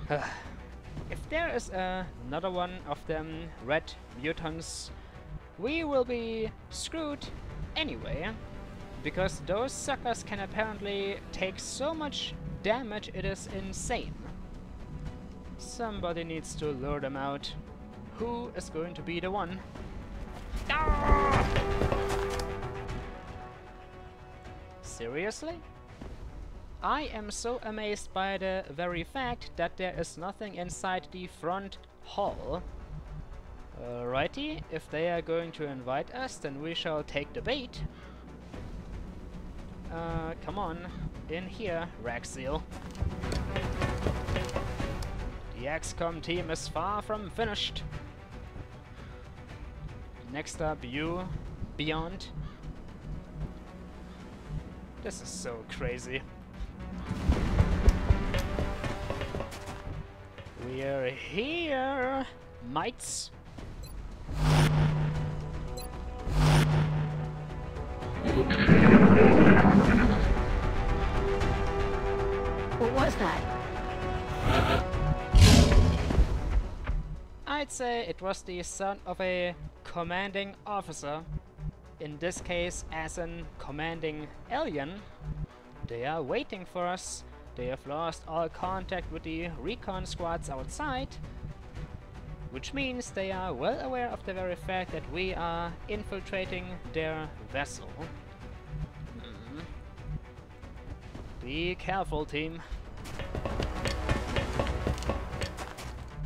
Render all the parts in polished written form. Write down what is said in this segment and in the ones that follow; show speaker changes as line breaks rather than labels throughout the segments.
If there is another one of them red mutants, we will be screwed anyway, because those suckers can apparently take so much damage it is insane. Somebody needs to lure them out. Who is going to be the one? Ah! Seriously? I am so amazed by the very fact that there is nothing inside the front hall. Alrighty, if they are going to invite us, then we shall take the bait. Come on, in here, Raxiel. The XCOM team is far from finished. Next up, you, Beyond. This is so crazy. We're here, mates.
What was that?
I'd say it was the son of a commanding officer. In this case, as an commanding alien. They are waiting for us. They have lost all contact with the recon squads outside, which means they are well aware of the very fact that we are infiltrating their vessel. Be careful, team.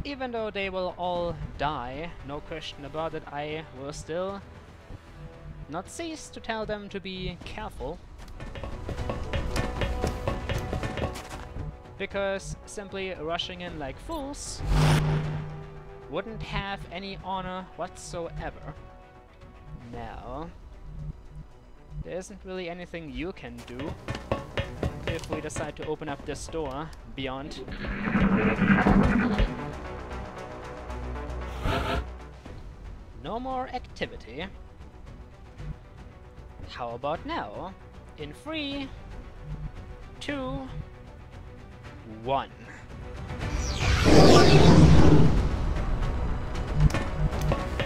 Even though they will all die, no question about it, I will still not cease to tell them to be careful. Because simply rushing in like fools wouldn't have any honor whatsoever. Now, there isn't really anything you can do if we decide to open up this door, Beyond. No more activity. How about now? In 3, 2, 1.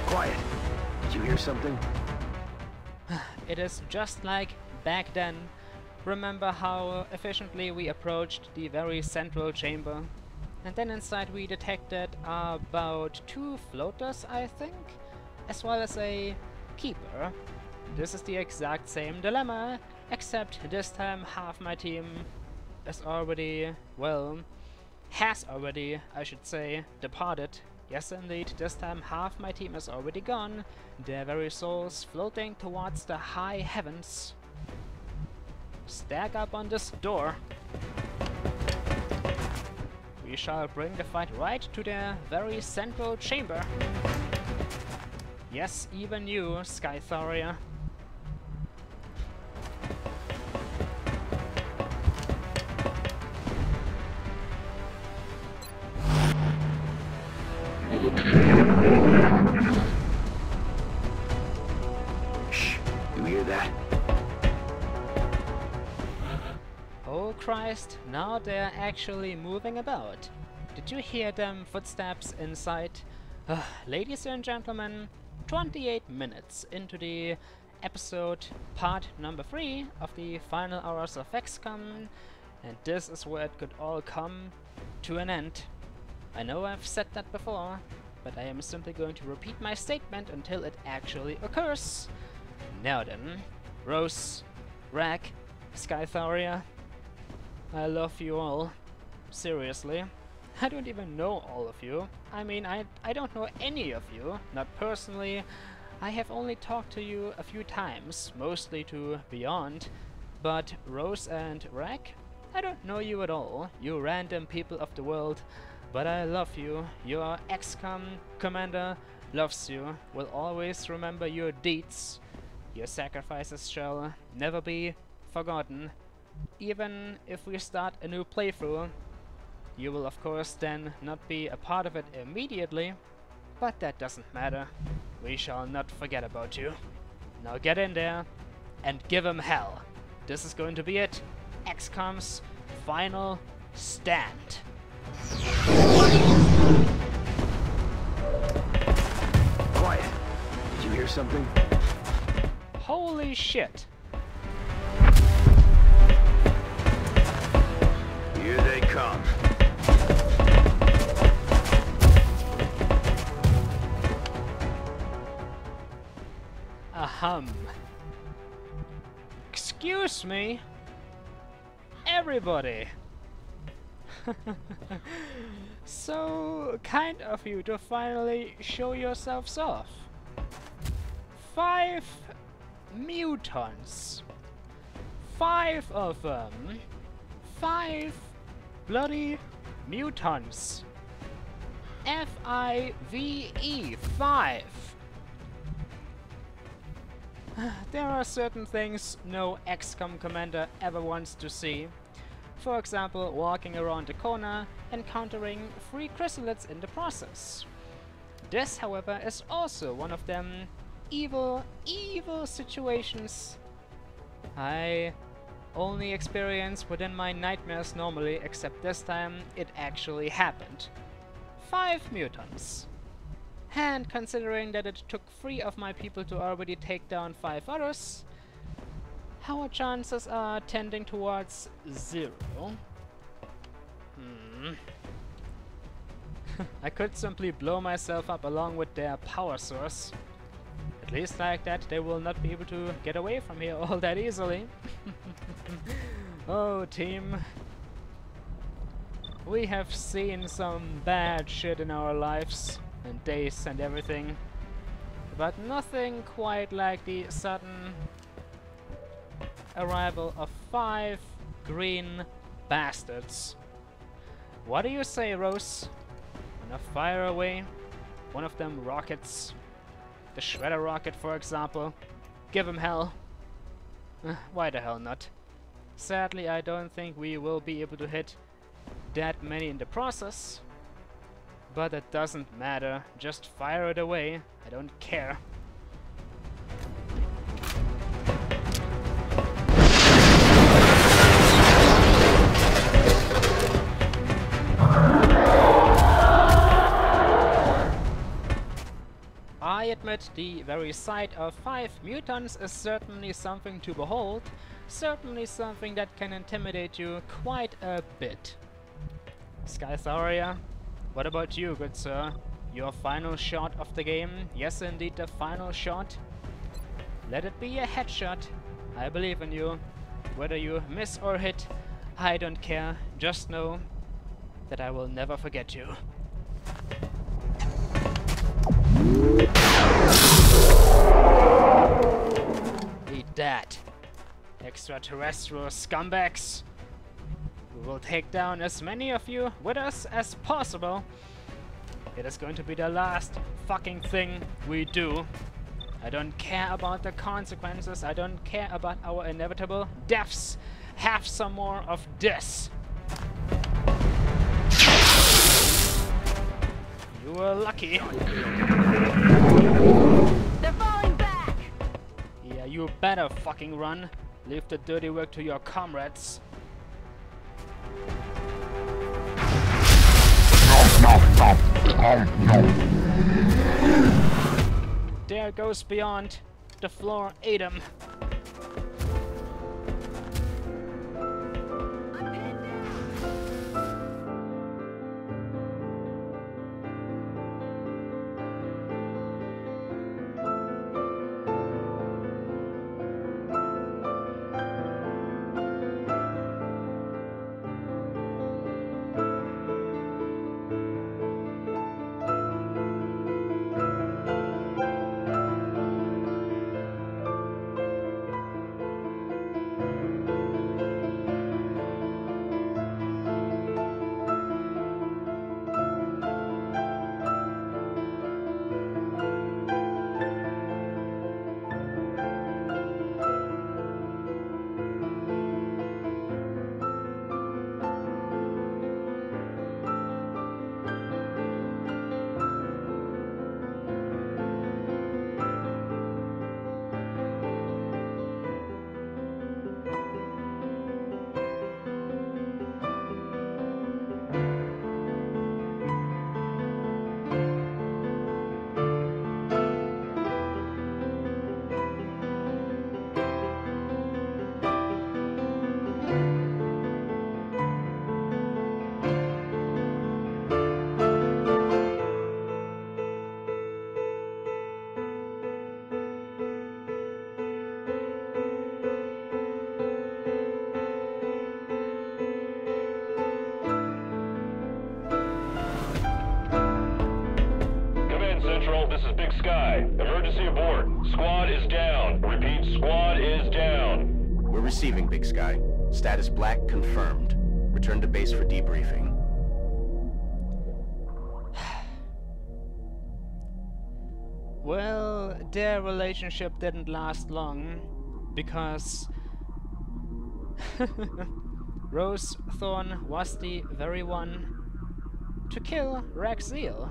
Quiet. Did you hear something?
It is just like back then. Remember how efficiently we approached the very central chamber? And then inside we detected about 2 floaters, I think, as well as a keeper. This is the exact same dilemma, except this time half my team is already, well, has already, I should say, departed. Yes indeed, this time half my team is already gone, their very souls floating towards the high heavens. Stack up on this door. We shall bring the fight right to their very central chamber. Yes, even you, Skytharia.
Shh, you hear that?
Oh Christ, now they're actually moving about. Did you hear them footsteps inside? Ladies and gentlemen, 28 minutes into the episode part number 3 of the final hours of XCOM, and this is where it could all come to an end. I know I've said that before, but I am simply going to repeat my statement until it actually occurs. Now then, Rose, Rack, Skytharia, I love you all. Seriously. I don't even know all of you. I mean, I don't know any of you, not personally. I have only talked to you a few times, mostly to Beyond. But Rose and Rack, I don't know you at all, you random people of the world. But I love you. Your XCOM commander loves you, will always remember your deeds. Your sacrifices shall never be forgotten. Even if we start a new playthrough, you will of course then not be a part of it immediately, but that doesn't matter. We shall not forget about you. Now get in there and give 'em hell. This is going to be it. XCOM's final stand. shit.
Here they come.
Ahem. Excuse me? Everybody! So kind of you to finally show yourselves off. 5 mutants. 5 of them. 5 bloody mutants. F-I-V-E. 5. There are certain things no XCOM commander ever wants to see. For example, walking around a corner, encountering 3 chrysalids in the process. This, however, is also one of them evil situations I only experience within my nightmares normally, except this time it actually happened. 5 mutants. And considering that it took 3 of my people to already take down 5 others, our chances are tending towards 0. I could simply blow myself up along with their power source. At least like that they will not be able to get away from here all that easily. Oh team, we have seen some bad shit in our lives and days and everything, but nothing quite like the sudden arrival of 5 green bastards. What do you say, Rose? Wanna fire away one of them rockets? The shredder rocket, for example. Give him hell. Why the hell not? Sadly, I don't think we will be able to hit that many in the process. But it doesn't matter. Just fire it away. I don't care. I admit the very sight of 5 mutants is certainly something to behold, certainly something that can intimidate you quite a bit. Skytharia, what about you, good sir? Your final shot of the game? Yes, indeed, the final shot. Let it be a headshot. I believe in you. Whether you miss or hit, I don't care. Just know that I will never forget you. Eat that, extraterrestrial scumbags. We will take down as many of you with us as possible. It is going to be the last fucking thing we do. I don't care about the consequences. I don't care about our inevitable deaths. Have some more of this. You were lucky.
They're falling back!
Yeah, you better fucking run. Leave the dirty work to your comrades. There goes beyond. The floor ate him.
this is Big Sky. Emergency abort. Squad is down. Repeat, squad is down.
We're receiving, Big Sky. Status black confirmed. Return to base for debriefing.
Well, their relationship didn't last long, because Rose Thorn was the very one to kill Raxiel.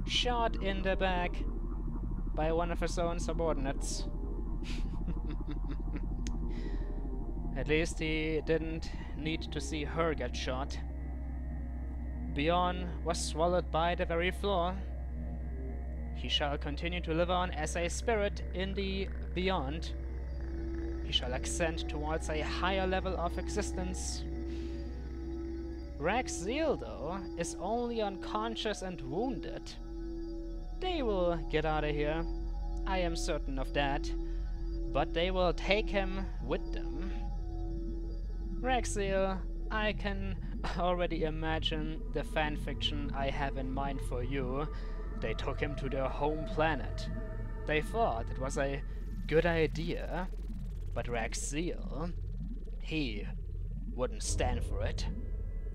Shot in the back by one of his own subordinates. At least he didn't need to see her get shot. Bjorn was swallowed by the very floor. He shall continue to live on as a spirit in the beyond. He shall ascend towards a higher level of existence. Raxiel, though, is only unconscious and wounded. They will get out of here. I am certain of that. But they will take him with them. Raxiel, I can already imagine the fanfiction I have in mind for you. They took him to their home planet. They thought it was a good idea, but Raxiel, he wouldn't stand for it.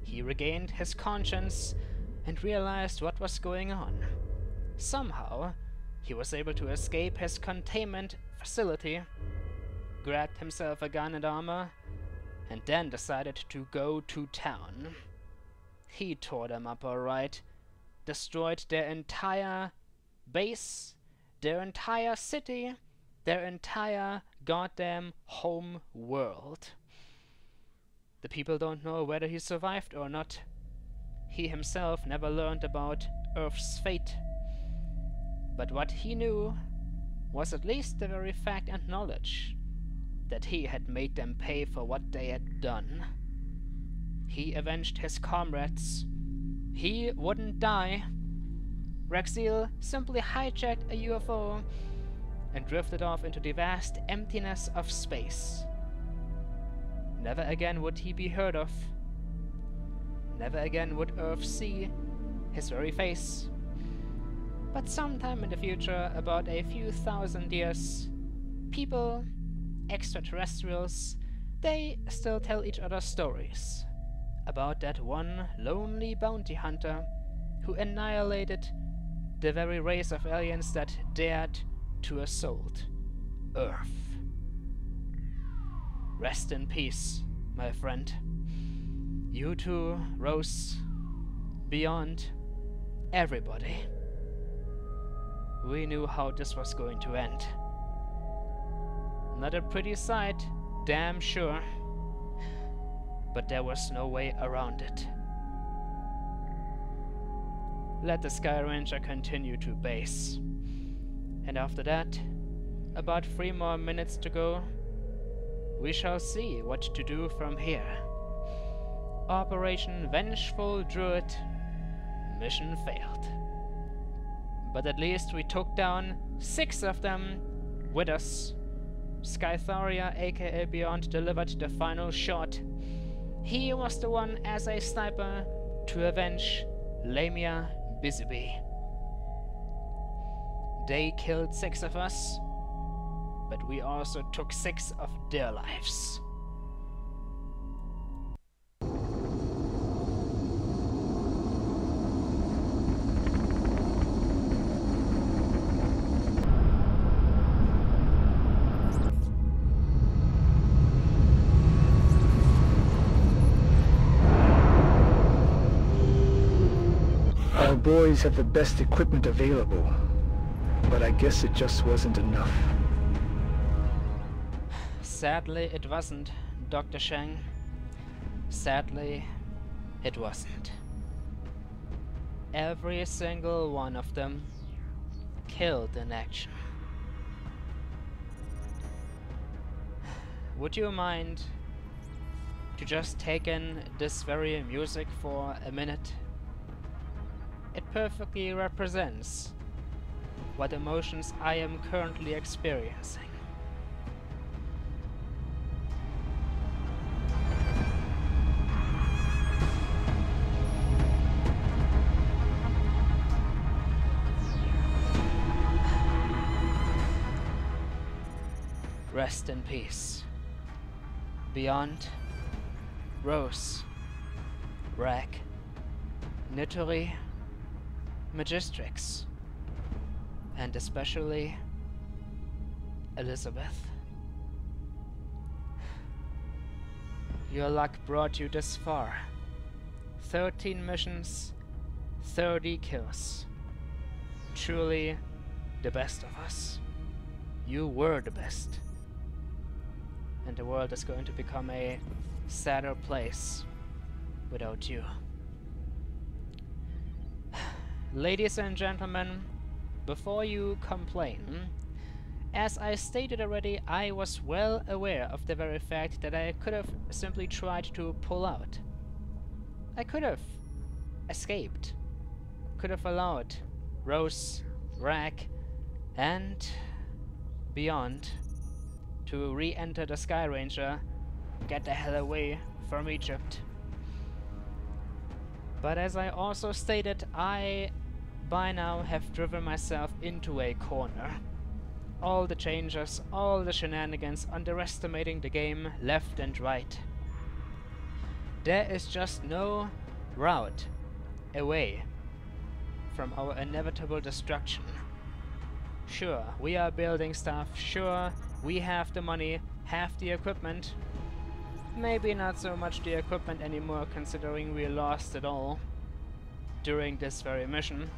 He regained his conscience and realized what was going on. Somehow, he was able to escape his containment facility, grabbed himself a gun and armor, and then decided to go to town. He tore them up alright, destroyed their entire base, their entire city, their entire goddamn home world. The people don't know whether he survived or not. He himself never learned about Earth's fate. But what he knew was at least the very fact and knowledge that he had made them pay for what they had done. He avenged his comrades. He wouldn't die. Raxiel simply hijacked a UFO and drifted off into the vast emptiness of space. Never again would he be heard of. Never again would Earth see his very face. But sometime in the future, about a few thousand years, people, extraterrestrials, they still tell each other stories about that one lonely bounty hunter who annihilated the very race of aliens that dared to assault Earth. Rest in peace, my friend. You too, Rose, Beyond, everybody. We knew how this was going to end. Not a pretty sight, damn sure. But there was no way around it. Let the Sky Ranger continue to base. And after that, about 3 more minutes to go, we shall see what to do from here. Operation Vengeful Druid, mission failed. But at least we took down 6 of them with us. Skytharia, aka Beyond, delivered the final shot. He was the one as a sniper to avenge Lamia Busybee. They killed 6 of us, but we also took 6 of their lives.
Our boys have the best equipment available, but I guess it just wasn't enough.
Sadly, it wasn't, Dr. Shang. Sadly, it wasn't. Every single one of them killed in action. Would you mind to just take in this very music for a minute? It perfectly represents what emotions I am currently experiencing. Rest in peace. Beyond, Rose, Rack, Nittori, Magistrix, and especially Elizabeth. Your luck brought you this far. 13 missions, 30 kills. Truly the best of us. You were the best. And the world is going to become a sadder place without you. Ladies and gentlemen, before you complain, as I stated already, I was well aware of the very fact that I could have simply tried to pull out. I could have escaped, could have allowed Rose, Rack, and beyond to re-enter the Sky Ranger, get the hell away from Egypt. But as I also stated, I by now have driven myself into a corner. All the changes, all the shenanigans, underestimating the game left and right. There is just no route away from our inevitable destruction. Sure, we are building stuff, sure, we have the money, have the equipment. Maybe not so much the equipment anymore, considering we lost it all during this very mission.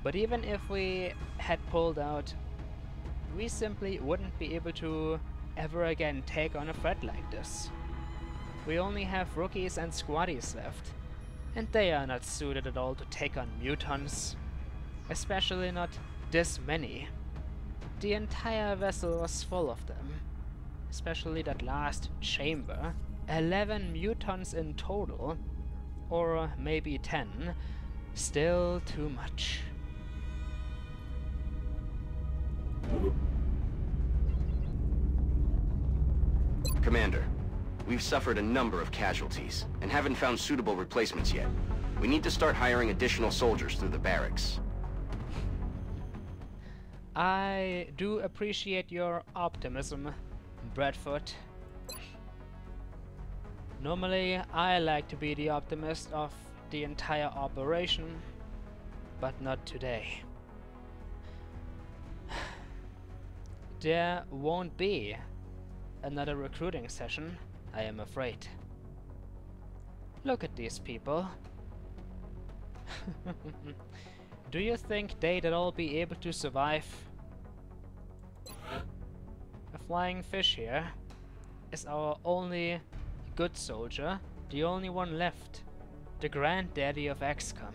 But even if we had pulled out, we simply wouldn't be able to ever again take on a threat like this. We only have rookies and squaddies left, and they are not suited at all to take on mutants. Especially not this many. The entire vessel was full of them. Especially that last chamber. 11 mutants in total, or maybe 10. Still too much.
Commander, we've suffered a number of casualties, and haven't found suitable replacements yet. We need to start hiring additional soldiers through the barracks.
I do appreciate your optimism, Bradford. Normally, I like to be the optimist of the entire operation, but not today. There won't be another recruiting session, I am afraid. Look at these people. Do you think they'd all be able to survive? A flying fish here is our only good soldier, the only one left, the granddaddy of XCOM.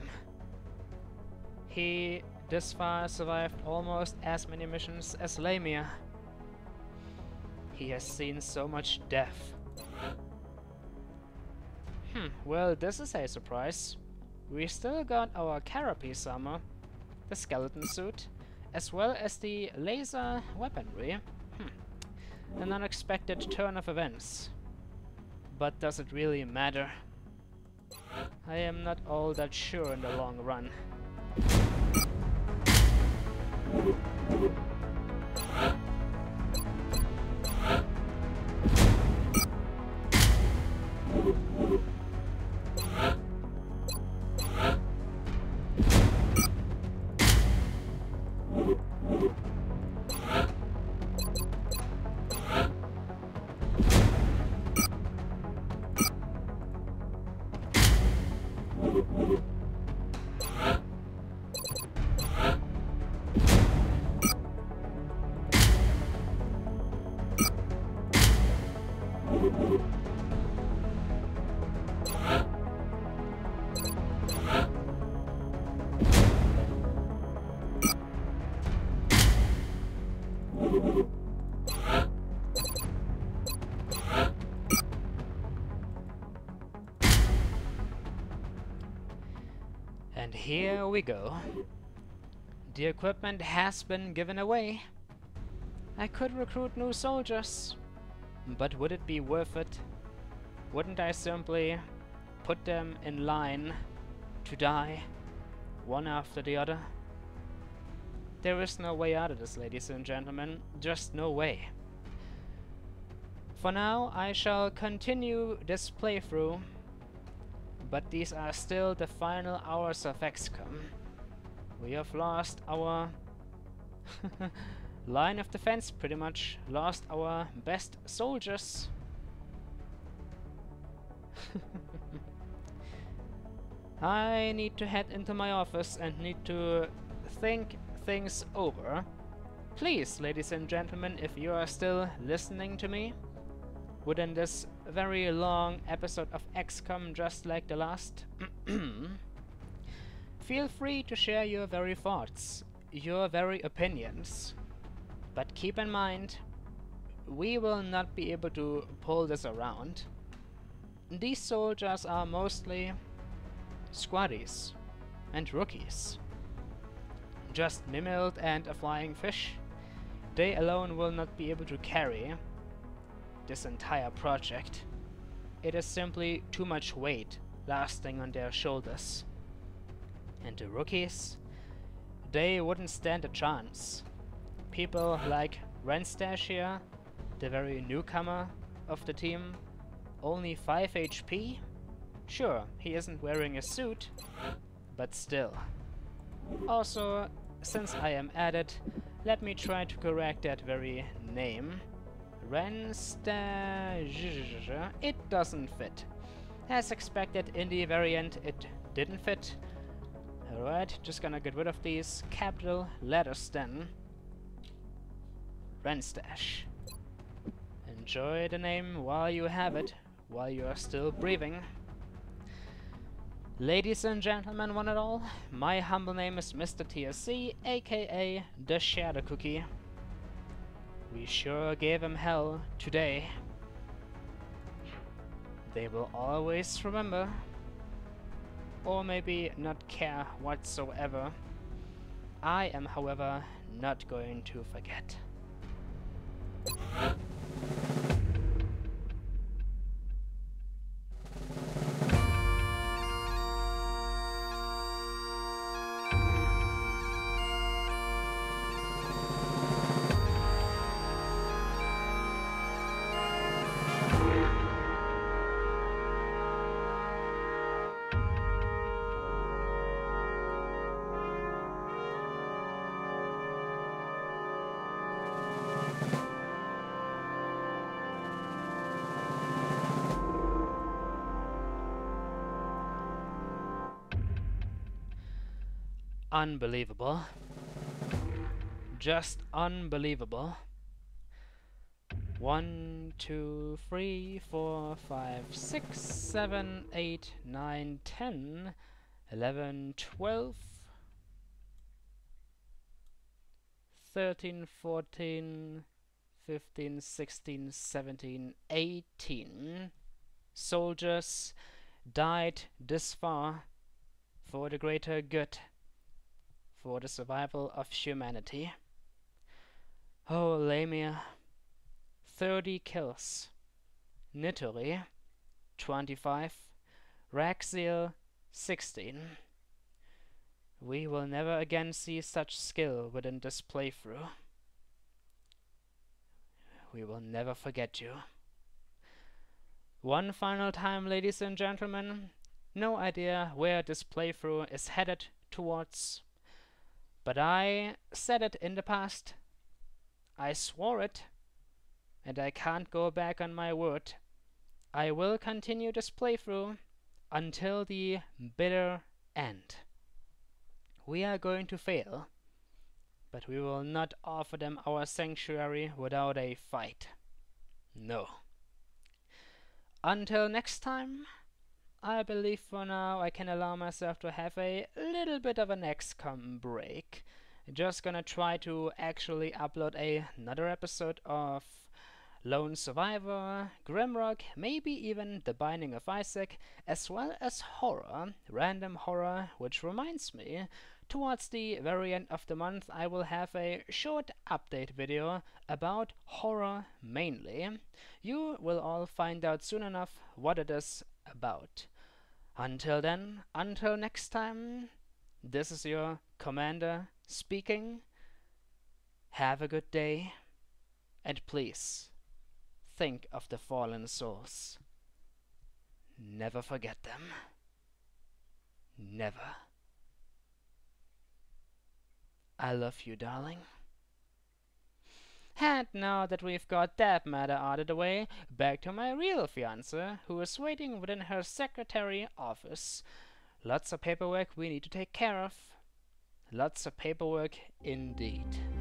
He this far survived almost as many missions as Lamia. He has seen so much death. Well, this is a surprise. We still got our carapace armor, the skeleton suit, as well as the laser weaponry. An unexpected turn of events. But does it really matter? I am not all that sure in the long run. And here we go. The equipment has been given away. I could recruit new soldiers, but would it be worth it? Wouldn't I simply put them in line to die, one after the other? There is no way out of this, ladies and gentlemen. Just no way. For now, I shall continue this playthrough, but these are still the final hours of XCOM. We have lost our line of defense, pretty much lost our best soldiers. I need to head into my office and need to think things over. Please, ladies and gentlemen, if you are still listening to me within this very long episode of XCOM, just like the last, feel free to share your very thoughts, your very opinions. But keep in mind, we will not be able to pull this around. These soldiers are mostly squaddies and rookies. Just mimiled and a flying fish. They alone will not be able to carry this entire project. It is simply too much weight lasting on their shoulders. And the rookies, they wouldn't stand a chance. People like Renstash here, the very newcomer of the team, only 5 HP? Sure, he isn't wearing a suit, but still. Also, since I am at it, let me try to correct that very name. Renstash. It doesn't fit. As expected, in the variant it didn't fit. Alright, just gonna get rid of these capital letters then. Renstash. Enjoy the name while you have it, while you are still breathing. Ladies and gentlemen, one and all, my humble name is MisterTSC, aka TheShadowCookie. We sure gave him hell today. They will always remember, or maybe not care whatsoever. I am, however, not going to forget. Unbelievable. Just unbelievable. 1, 2, 3, 4, 5, 6, 7, 8, 9, 10, 11, 12, 13, 14, 15, 16, 17, 18 soldiers died this far for the greater good, for the survival of humanity. Oh, Lamia. 30 kills. Nittori, 25. Raxiel, 16. We will never again see such skill within this playthrough. We will never forget you. One final time, ladies and gentlemen. No idea where this playthrough is headed towards. But I said it in the past. I swore it. And I can't go back on my word. I will continue this playthrough until the bitter end. We are going to fail, but we will not offer them our sanctuary without a fight. No. Until next time, I believe for now I can allow myself to have a little bit of an XCOM break. Just gonna try to actually upload another episode of Lone Survivor, Grimrock, maybe even The Binding of Isaac, as well as horror, random horror, which reminds me, towards the very end of the month I will have a short update video about horror mainly. You will all find out soon enough what it is about. Until then, until next time, this is your commander speaking. Have a good day, and please, think of the fallen souls. Never forget them. Never. I love you, darling. And now that we've got that matter out of the way, back to my real fiancée, who is waiting within her secretary office. Lots of paperwork we need to take care of. Lots of paperwork indeed.